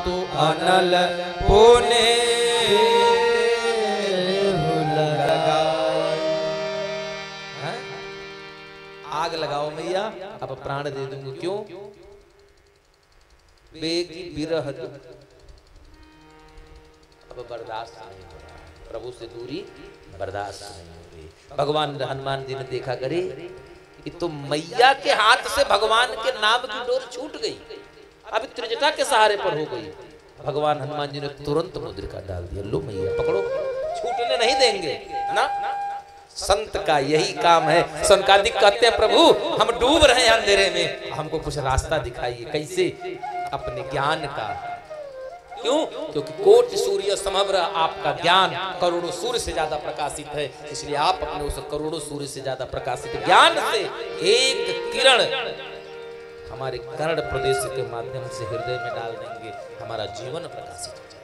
तो अनल पुने आग लगाओ मैया, अब प्राण दे दूंगी। क्यों? बेगी विरह अब बर्दाश्त नहीं हो रहा, प्रभु से दूरी बर्दाश्त नहीं हो रही। भगवान हनुमान जी ने देखा, करे कि तो मैया के हाथ से भगवान के नाम की डोर छूट गई, अब त्रिजटा के सहारे पर हो गई। भगवान हनुमान जी ने तुरंत मुद्रिका डाल दिया, लो मैया पकड़ो, छूटने नहीं देंगे ना। संत का यही काम है। सनकादिक कहते हैं, प्रभु हम डूब रहे हैं अंधेरे में, हमको कुछ रास्ता दिखाइए। कैसे? अपने ज्ञान का। क्यों? क्योंकि कोटि सूर्य समग्र आपका ज्ञान करोड़ों सूर्य से ज्यादा प्रकाशित है, इसलिए आप अपने उस करोड़ों सूर्य से ज्यादा प्रकाशित ज्ञान से एक किरण हमारे कर्ण प्रदेश के माध्यम से हृदय में डाल देंगे, हमारा जीवन प्रकाशित हो जाएगा।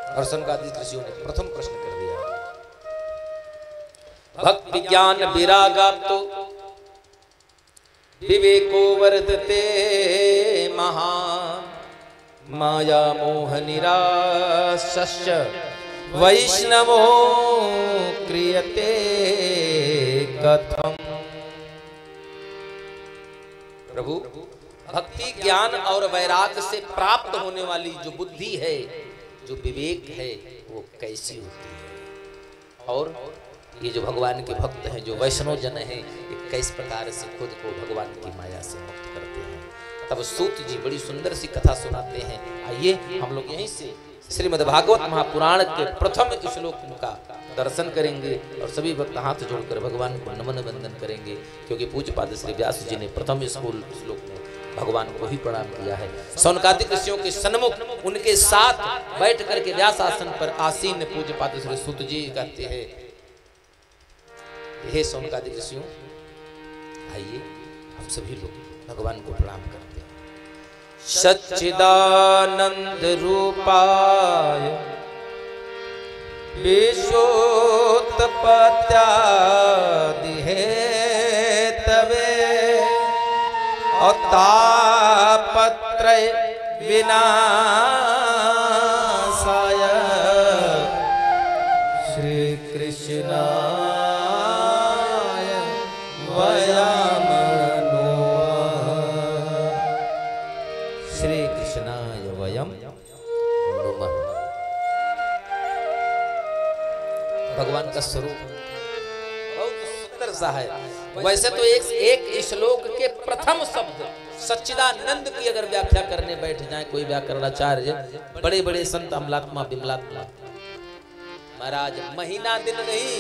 और सनकादिक ऋषियों ने प्रथम प्रश्न कर दिया, भक्ति ज्ञान विरागा तो विवेको वर्धते महान, माया मोह निराशस्य वैष्णवो क्रियते कथम। प्रभु, भक्ति ज्ञान और वैराग से प्राप्त होने वाली जो बुद्धि है, जो विवेक है, वो कैसी होती है? और ये जो भगवान के भक्त हैं, जो वैष्णव जन हैं, ये किस प्रकार से खुद को भगवान की माया से मुक्त करते हैं? तब सूत जी बड़ी सुंदर सी कथा सुनाते हैं। आइए हम लोग यहीं से श्रीमद् भागवत महापुराण के प्रथम श्लोक का दर्शन करेंगे और सभी भक्त हाथ जोड़कर भगवान को नमन वंदन करेंगे, क्योंकि पूज्यपाद श्री व्यास जी ने प्रथम श्लोक में भगवान को ही प्रणाम किया है। सौनकादिक ऋषियों के सन्मुख उनके साथ बैठ करके व्यास आसन पर आसीन पूज्यपाद श्री सूत जी कहते हैं, हे सौनकादिक ऋषियों, आइए हम सभी लोग भगवान को प्रणाम करते हैं। सच्चिदानंद रूपाय विश्वोत्पत्त्यादि हेतवे तापत्रय विनाशाय श्री कृष्णाय वयं नमः। श्री कृष्णाय वयं नमः। भगवान का स्वरूप बहुत सुंदर सा है। वैसे तो एक श्लोक के प्रथम शब्द सच्चिदानंद की अगर व्याख्या करने बैठ जाए कोई व्याकरणाचार्य, बड़े बड़े संत अमलात्मा बिमलात्मा, महाराज महीना दिन नहीं,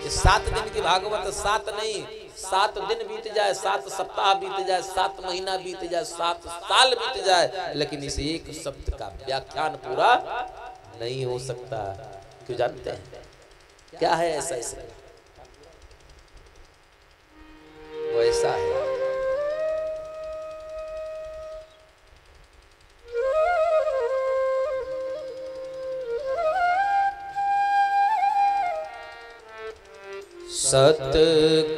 ये 7 दिन की भागवत 7 नहीं, 7 दिन बीत जाए, 7 सप्ताह बीत जाए, 7 महीना बीत जाए, 7 साल बीत जाए, लेकिन इस एक शब्द का व्याख्यान पूरा नहीं हो सकता। क्यों जानते हैं क्या है ऐसा? इसमें वो ऐसा है, सत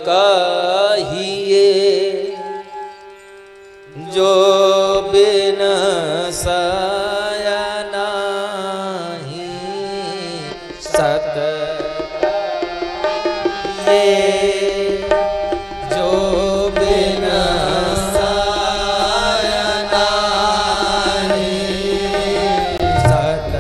कहिए जो बिन सयना ही, सत कहिए जो बिन सयना ही, सत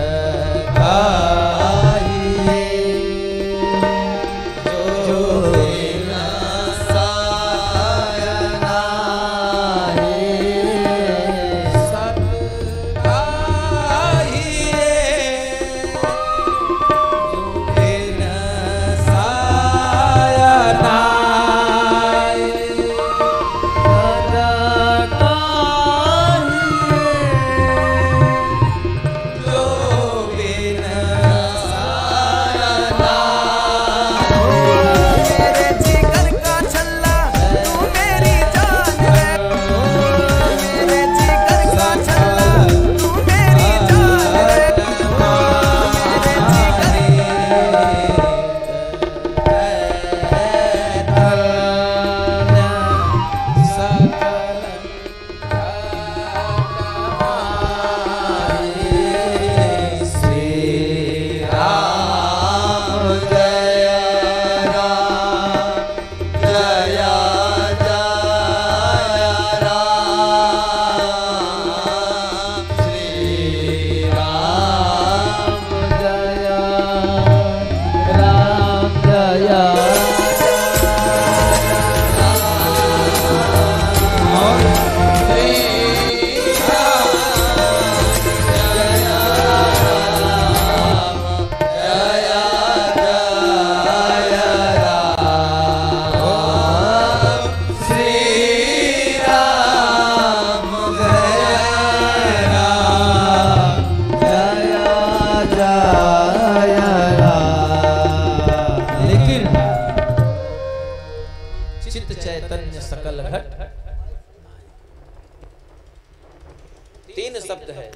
तीन शब्द है।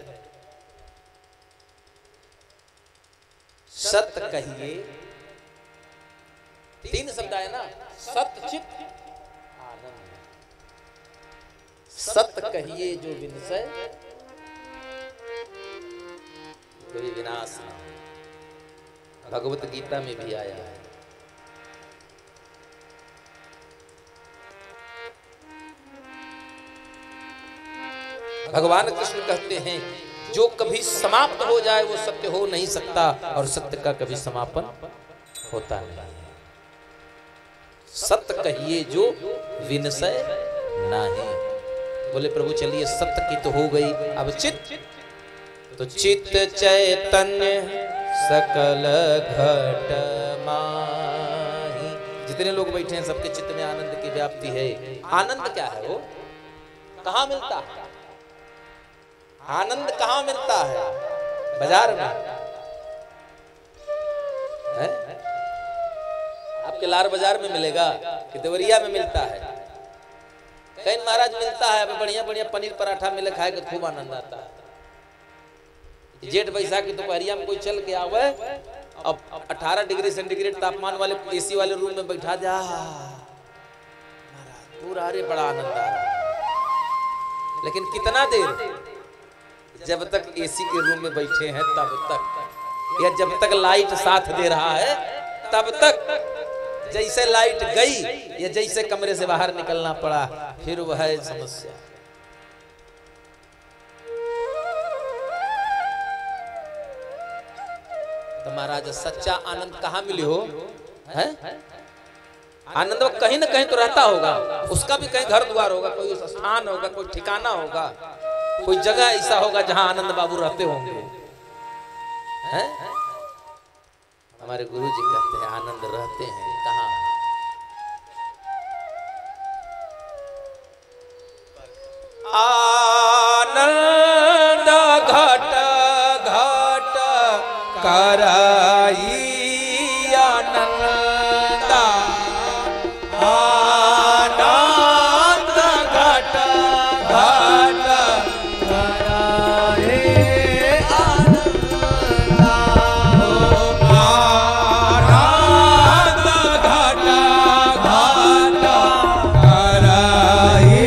सत कहिए, तीन शब्द है ना, सत चित आनंद। सत कहिए जो विनसय, कोई विनाश ना हो। भगवत गीता में भी आया है। भगवान कृष्ण कहते हैं जो कभी समाप्त हो जाए वो सत्य हो नहीं सकता, और सत्य का कभी समापन होता नहीं है। सत्य कहिए जो विनसय नहीं। बोले प्रभु चलिए सत्य की तो हो गई, अब चित्त, तो चित्त चैतन्य सकल घट माही। जितने लोग बैठे हैं सबके चित्त में आनंद की व्याप्ति है। आनंद क्या है? वो कहाँ मिलता है? आनंद कहाँ मिलता है? बाजार में है? आपके लार बाजार में मिलेगा कि देवरिया में मिलता है? कहीं महाराज मिलता है। अब बढ़िया बढ़िया पनीर पराठा मिले, खाए के खूब आनंद आता है। जेठ बैसाख की दोपहरिया में कोई चल के आवे, अब 18 डिग्री सेंटीग्रेड तापमान वाले एसी वाले रूम में बैठा जा, पूरा अरे बड़ा आनंद आ रहा है। लेकिन कितना देर? जब तक एसी के रूम में बैठे हैं तब तक, या जब तक लाइट साथ दे रहा है तब तक। जैसे लाइट गई या जैसे कमरे से बाहर निकलना पड़ा, फिर वह है समस्या। तो महाराज सच्चा आनंद कहाँ मिले हो? है आनंद वो कहीं ना कहीं तो रहता होगा, उसका भी कहीं घर द्वार होगा, कोई स्थान होगा, कोई ठिकाना होगा, कोई जगह ऐसा होगा जहां आनंद बाबू रहते होंगे। हैं? हमारे गुरु जी कहते हैं आनंद रहते हैं कहाँ? आनंद घट घट कराई आनंद, आनंद घट घट कराए आनंद, आनंद घट घट कराए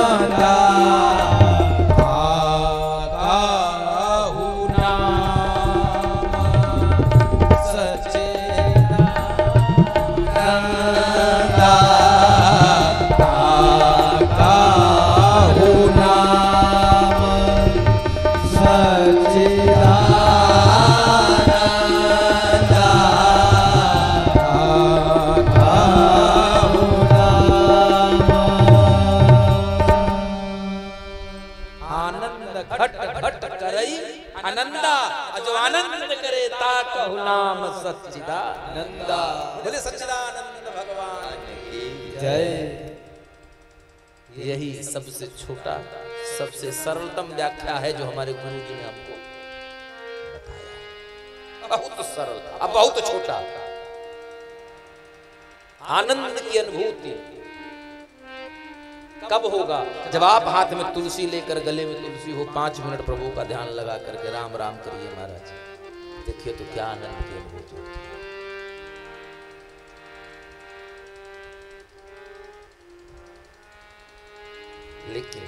आनंद। काहू नाम सच्चिदानंद, काहू नाम सच्चिदानंद, काहू नाम। आनंद घट घट करई आनंदा, जो आनंद करे ता कहु नाम सच्चिदानंदा। बोले सच्चिदानंद भगवान की जय। यही सबसे छोटा, सबसे सरलतम व्याख्या है जो हमारे गुरु जी ने हमको बताया। बहुत सरल अब बहुत छोटा। आनंद की अनुभूति कब होगा? जब आप हाथ में तुलसी लेकर, गले में तुलसी हो, 5 मिनट प्रभु का ध्यान लगा करके राम राम करिए महाराज, देखिए तो क्या आनंद की अनुभूति होती है। लेकिन